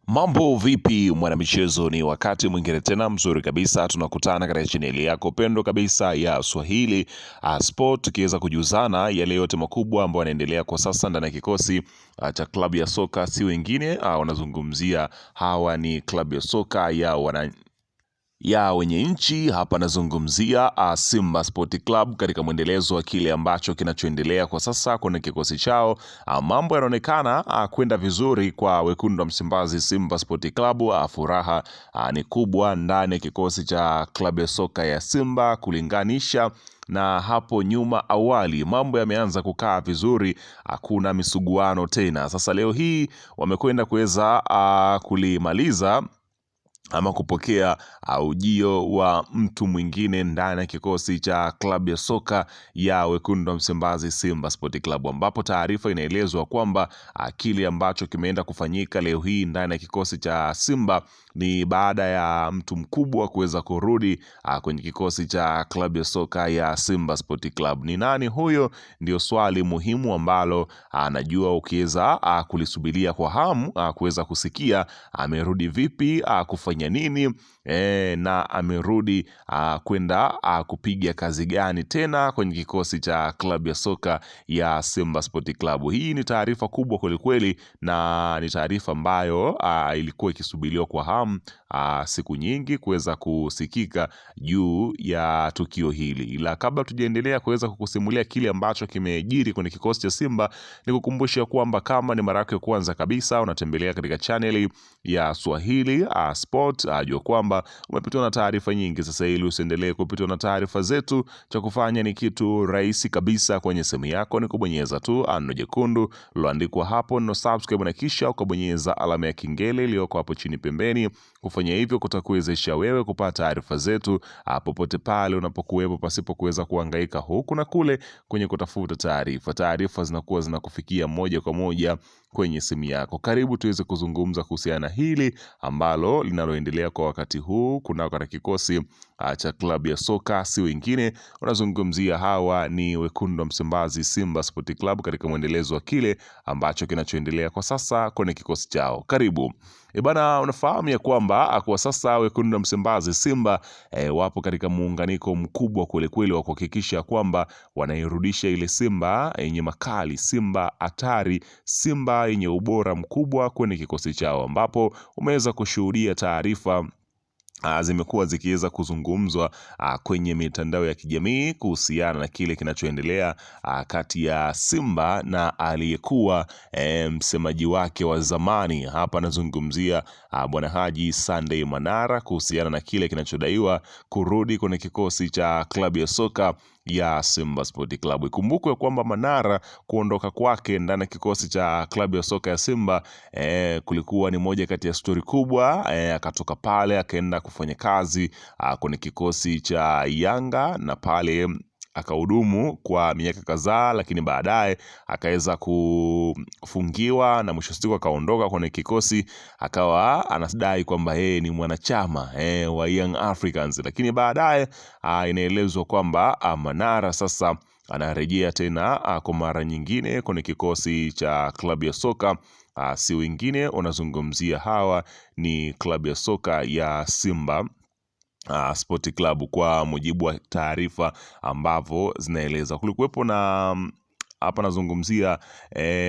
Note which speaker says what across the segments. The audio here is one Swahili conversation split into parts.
Speaker 1: Mambo vipi mwanamichezo, ni wakati mwingine tena mzuri kabisa tunakutana katika chaneli yako pendo kabisa ya Swahili Sport, tukiweza kujuzana yale yote makubwa ambayo yanaendelea kwa sasa ndani ya kikosi cha klabu ya soka si wengine, wanazungumzia hawa ni klabu ya soka ya wenye nchi. Hapa nazungumzia Simba Sport Club katika mwendelezo wa kile ambacho kinachoendelea kwa sasa kwenye kikosi chao. Mambo yanaonekana kwenda vizuri kwa wekundu wa Msimbazi Simba Sport Club. Furaha ni kubwa ndani ya kikosi cha klabu ya soka ya Simba kulinganisha na hapo nyuma awali. Mambo yameanza kukaa vizuri, hakuna misuguano tena. Sasa leo hii wamekwenda kuweza kulimaliza ama kupokea ujio wa mtu mwingine ndani ya kikosi cha klabu ya soka ya wekundu wa Msimbazi Simba Sport Club, ambapo taarifa inaelezwa kwamba kile ambacho kimeenda kufanyika leo hii ndani ya kikosi cha Simba ni baada ya mtu mkubwa kuweza kurudi kwenye kikosi cha klabu ya soka ya Simba Sport Club. Ni nani huyo? Ndio swali muhimu ambalo najua ukiweza kulisubiria kwa hamu kuweza kusikia amerudi vipi, kufanya nini, na amerudi kwenda kupiga kazi gani tena kwenye kikosi cha klabu ya soka ya Simba Sport Club. Hii ni taarifa kubwa kwelikweli, na ni taarifa ambayo ilikuwa ikisubiriwa kwa hamu siku nyingi kuweza kusikika juu ya tukio hili. Ila kabla tujaendelea kuweza kukusimulia kile ambacho kimejiri kwenye kikosi cha Simba, ni kukumbusha kwamba kama ni mara yako ya kwanza kabisa unatembelea katika channel ya Swahili Sport, jua kwamba umepitwa na taarifa nyingi. Sasa ili usiendelee kupitwa na taarifa zetu, cha kufanya ni kitu rahisi kabisa. Kwenye simu yako ni kubonyeza tu neno jekundu liloandikwa hapo neno subscribe, na kisha ukabonyeza alama ya kengele iliyoko hapo chini pembeni. Kufanya hivyo kutakuwezesha wewe kupata taarifa zetu popote pale unapokuwepo, pasipo kuweza kuhangaika huku na kule kwenye kutafuta taarifa. Taarifa zinakuwa zinakufikia moja kwa moja kwenye simu yako. Karibu tuweze kuzungumza kuhusiana na hili ambalo linaloendelea kwa wakati huu kunao katika kikosi cha klabu ya soka si wengine. Unazungumzia hawa ni wekundu wa Msimbazi Simba Sport Club katika mwendelezo wa kile ambacho kinachoendelea kwa sasa kwenye kikosi chao. Karibu. Bana, unafahamu ya kwamba kwa sasa wekundu wa Msimbazi Simba wapo katika muunganiko mkubwa kwelikweli wa kuhakikisha kwamba wanairudisha ile Simba yenye makali, Simba hatari, Simba yenye ubora mkubwa kwenye kikosi chao, ambapo umeweza kushuhudia taarifa zimekuwa zikiweza kuzungumzwa kwenye mitandao ya kijamii kuhusiana na kile kinachoendelea kati ya Simba na aliyekuwa msemaji wake wa zamani. Hapa nazungumzia bwana Haji Sunday Manara, kuhusiana na kile kinachodaiwa kurudi kwenye kikosi cha klabu ya soka ya Simba Sport Club. Ikumbukwe kwamba Manara kuondoka kwake ndani ya kikosi cha klabu ya soka ya Simba kulikuwa ni moja kati ya stori kubwa. Akatoka pale akaenda kufanya kazi kwenye kikosi cha Yanga, na pale akahudumu kwa miaka kadhaa, lakini baadaye akaweza kufungiwa na mwisho siku akaondoka kwenye kikosi, akawa anadai kwamba yeye ni mwanachama wa Young Africans. Lakini baadaye inaelezwa kwamba Manara sasa anarejea tena kwa mara nyingine kwenye kikosi cha klabu ya soka si wengine. Unazungumzia hawa ni klabu ya soka ya Simba Sport Club. Kwa mujibu wa taarifa ambavyo zinaeleza, kulikuwepo na hapa nazungumzia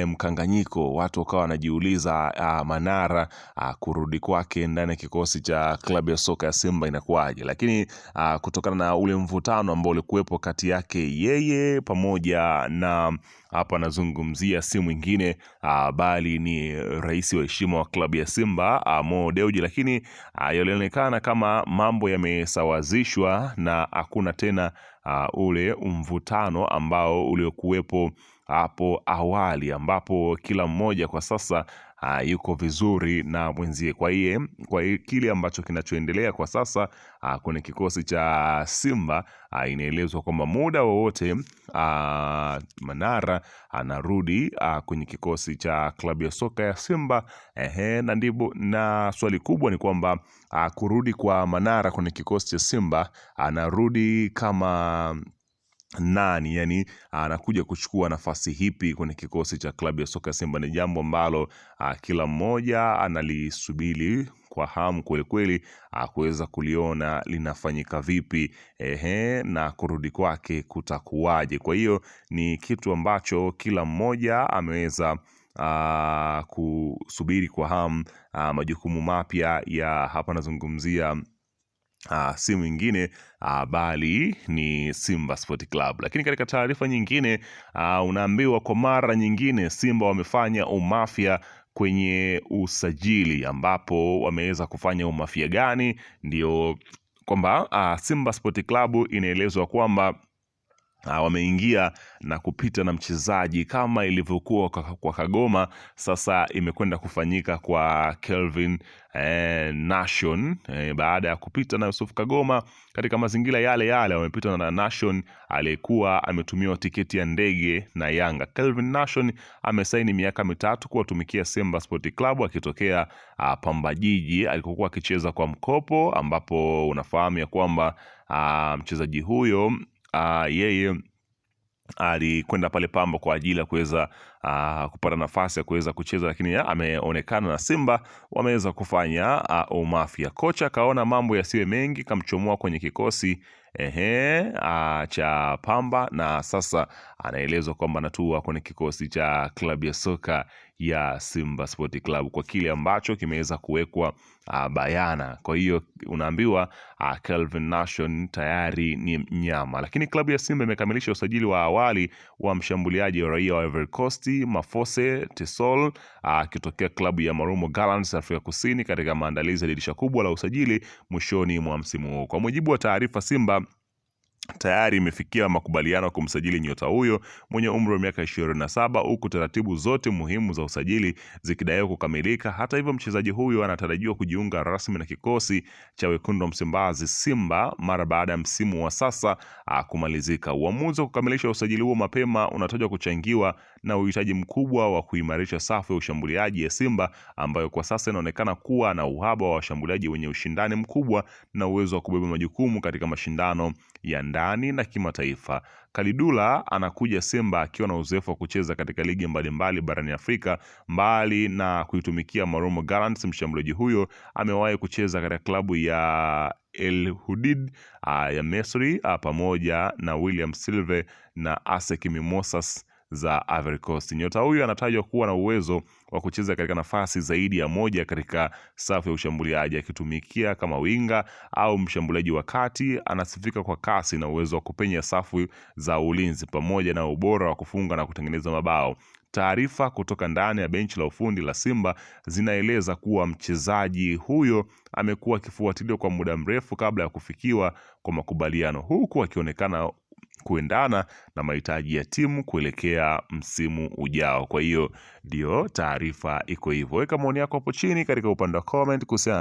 Speaker 1: mkanganyiko. Watu wakawa wanajiuliza Manara kurudi kwake ndani ya kikosi cha klabu ya soka ya Simba inakuwaje, lakini kutokana na ule mvutano ambao ulikuwepo kati yake yeye pamoja na, hapa nazungumzia si mwingine bali ni rais wa heshima wa klabu ya Simba Mo Dewji, lakini yalionekana kama mambo yamesawazishwa na hakuna tena ule mvutano ambao uliokuwepo hapo awali, ambapo kila mmoja kwa sasa yuko vizuri na mwenzie. Kwa hiyo kile ambacho kinachoendelea kwa sasa kwenye kikosi cha Simba, inaelezwa kwamba muda wowote Manara anarudi kwenye kikosi cha klabu ya soka ya Simba. Na swali kubwa ni kwamba kurudi kwa Manara kwenye kikosi cha Simba, anarudi kama nani yani anakuja kuchukua nafasi hipi kwenye kikosi cha klabu ya soka Simba. Ni jambo ambalo kila mmoja analisubiri kwa hamu kweli kweli kuweza kuliona linafanyika vipi, na kurudi kwake kutakuwaje. Kwa hiyo ni kitu ambacho kila mmoja ameweza kusubiri kwa hamu. Majukumu mapya ya hapa nazungumzia si mwingine bali ni Simba Sport Club. Lakini katika taarifa nyingine unaambiwa kwa mara nyingine Simba wamefanya umafia kwenye usajili, ambapo wameweza kufanya umafia gani? Ndio kwamba Simba Sport Club inaelezwa kwamba wameingia na kupita na mchezaji kama ilivyokuwa kwa Kagoma, sasa imekwenda kufanyika kwa Kelvin Nation. Baada ya kupita na Yusuf Kagoma katika mazingira yale yale, wamepita na Nation aliyekuwa ametumiwa tiketi ya ndege na Yanga. Kelvin Nation amesaini miaka 3 kuwatumikia Simba Sport Club akitokea Pamba Jiji alikokuwa akicheza kwa mkopo, ambapo unafahamu ya kwamba mchezaji huyo yeye alikwenda pale Pamba kwa ajili ya kuweza kupata nafasi ya kuweza kucheza, lakini ameonekana na Simba wameweza kufanya umafia. Kocha kaona mambo yasiwe mengi, kamchomoa kwenye kikosi cha Pamba, na sasa anaelezwa kwamba anatua kwenye kikosi cha klabu ya soka ya Simba Sport Club kwa kile ambacho kimeweza kuwekwa bayana. Kwa hiyo unaambiwa Kelvin Nation tayari ni mnyama. Lakini klabu ya Simba imekamilisha usajili wa awali wa mshambuliaji wa raia wa Ivory Coast Mafose Tesol akitokea klabu ya Marumo Gallants Afrika Kusini katika maandalizi ya dirisha kubwa la usajili mwishoni mwa msimu huu. Kwa mujibu wa taarifa, Simba tayari imefikia makubaliano kumsajili nyota huyo mwenye umri wa miaka 27, huku taratibu zote muhimu za usajili zikidaiwa kukamilika. Hata hivyo, mchezaji huyo anatarajiwa kujiunga rasmi na kikosi cha wekundu wa Msimbazi Simba mara baada ya msimu wa sasa kumalizika. Uamuzi wa kukamilisha usajili huo mapema unatajwa kuchangiwa na uhitaji mkubwa wa kuimarisha safu ya ushambuliaji ya Simba, ambayo kwa sasa inaonekana kuwa na uhaba wa washambuliaji wenye ushindani mkubwa na uwezo wa kubeba majukumu katika mashindano ya ndani na kimataifa. Kalidula anakuja Simba akiwa na uzoefu wa kucheza katika ligi mbalimbali barani Afrika. Mbali na kuitumikia Marumo Gallants, mshambuliaji huyo amewahi kucheza katika klabu ya El Hudid ya Misri pamoja na William Silve na ASEC Mimosas za Ivory Coast. Nyota huyu anatajwa kuwa na uwezo wa kucheza katika nafasi zaidi ya moja katika safu ya ushambuliaji, akitumikia kama winga au mshambuliaji wa kati. Anasifika kwa kasi na uwezo wa kupenya safu za ulinzi pamoja na ubora wa kufunga na kutengeneza mabao. Taarifa kutoka ndani ya benchi la ufundi la Simba zinaeleza kuwa mchezaji huyo amekuwa akifuatiliwa kwa muda mrefu kabla ya kufikiwa kwa makubaliano, huku akionekana kuendana na mahitaji ya timu kuelekea msimu ujao. Kwa hiyo ndio taarifa iko hivyo. Weka maoni yako hapo chini katika upande wa comment kuhusiana